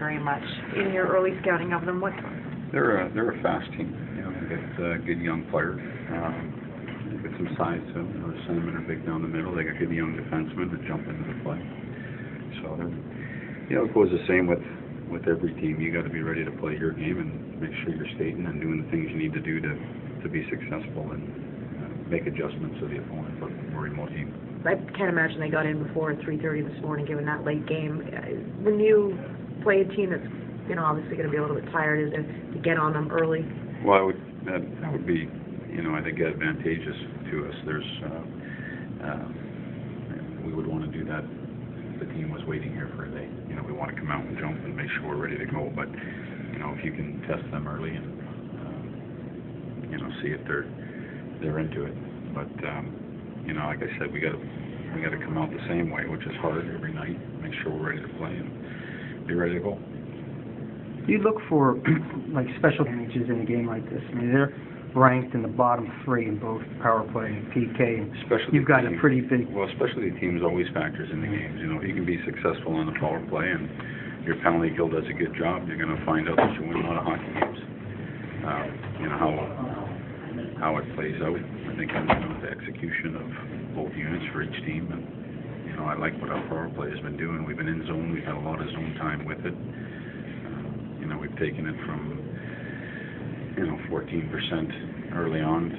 very much in your early scouting of them. They're a fast team. You know, they got good young players. They got some size to them. You know, the centermen are big down the middle. They got good young defensemen that jump into the play. So they're, you know, it goes the same with every team. You got to be ready to play your game and make sure you're skating and doing the things you need to do to be successful and make adjustments to the opponent for a remote team. I can't imagine they got in before 3:30 this morning, given that late game. When you play a team that's, you know, obviously going to be a little bit tired, is it to get on them early? Well, that would be, you know, I think advantageous to us. We would want to do that if the team was waiting here for a day. You know, we want to come out and jump and make sure we're ready to go. But, you know, if you can test them early and, you know, see if they're into it. But, you know, like I said, we got to come out the same way, which is hard every night. Make sure we're ready to play and be ready to go. You look for like special advantages in a game like this. I mean, they're ranked in the bottom 3 in both power play and PK. And you've got a pretty big. Well, specialty teams always factors in the games. You know, if you can be successful on the power play and your penalty kill does a good job, you're going to find out that you win a lot of hockey games. You know how it plays out. I think the execution of both units for each team, and you know, I like what our power play has been doing. We've been in zone. We've had a lot of zone time with it. You know, we've taken it from 14% early on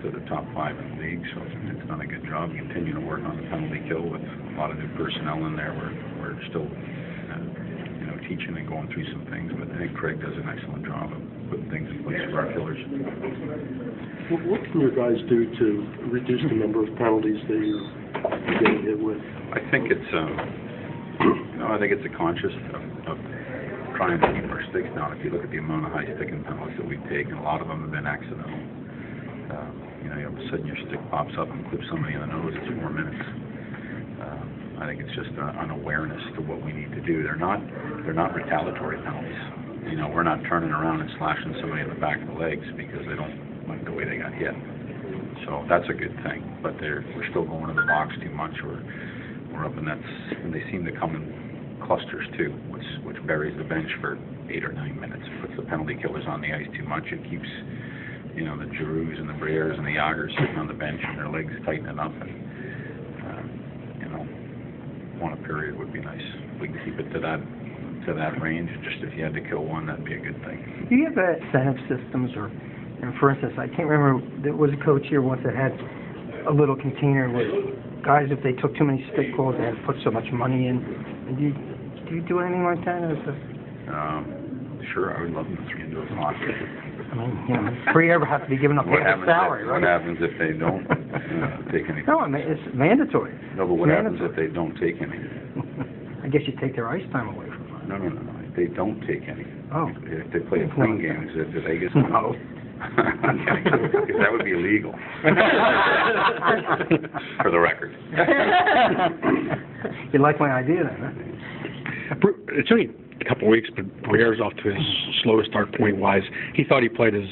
to the top 5 in the league. So it's done a good job. We continue to work on the penalty kill with a lot of new personnel in there. We're still teaching and going through some things, but I think Craig does an excellent job of putting things in place for our killers. What can your guys do to reduce the number of penalties that you're getting hit with? I think it's a conscious of trying to keep our sticks down. If you look at the amount of high sticking penalties that we've taken, a lot of them have been accidental. You know, all of a sudden your stick pops up and clips somebody in the nose. It's 4 minutes. I think it's just an awareness to what we need to do. They're not retaliatory penalties. You know, we're not turning around and slashing somebody in the back of the legs because they don't like the way they got hit. So that's a good thing. But we're still going to the box too much. We're up in that, and they seem to come in clusters too, which buries the bench for 8 or 9 minutes. It puts the penalty killers on the ice too much. It keeps, you know, the Giroux and the Brieres and the Jagers sitting on the bench and their legs tightening up. And one a period would be nice. If we can keep it to that range. Just if you had to kill one, that'd be a good thing. Do you have incentive systems, or, and for instance, I can't remember, there was a coach here once that had a little container with guys, if they took too many stick goals, they had to put so much money in. And do you do anything like that? Sure, I would love them to throw into a pot. I mean, you know, Briere have to be given up half the salary, right? What happens if they don't take anything? No, it's mandatory. No, but what happens if they don't take anything? I guess you take their ice time away from them. No. If they don't take anything. Oh. If they play a clean game, do they get some? No. Because that would be illegal. For the record. You like my idea then, huh? It's only a couple of weeks, but Briere's off to his slowest start point-wise. He thought he played his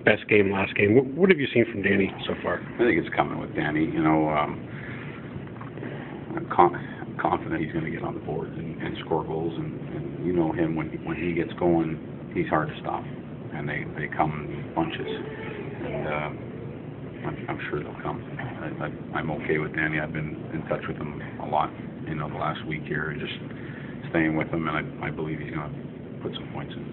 best game last game. What have you seen from Danny so far? I think it's coming with Danny. You know, I'm confident he's going to get on the board and score goals. And you know him, when he gets going, he's hard to stop. And they come in bunches. And I'm sure they'll come. I'm okay with Danny. I've been in touch with him a lot, you know, the last week here, just staying with him, and I believe he's going to put some points in.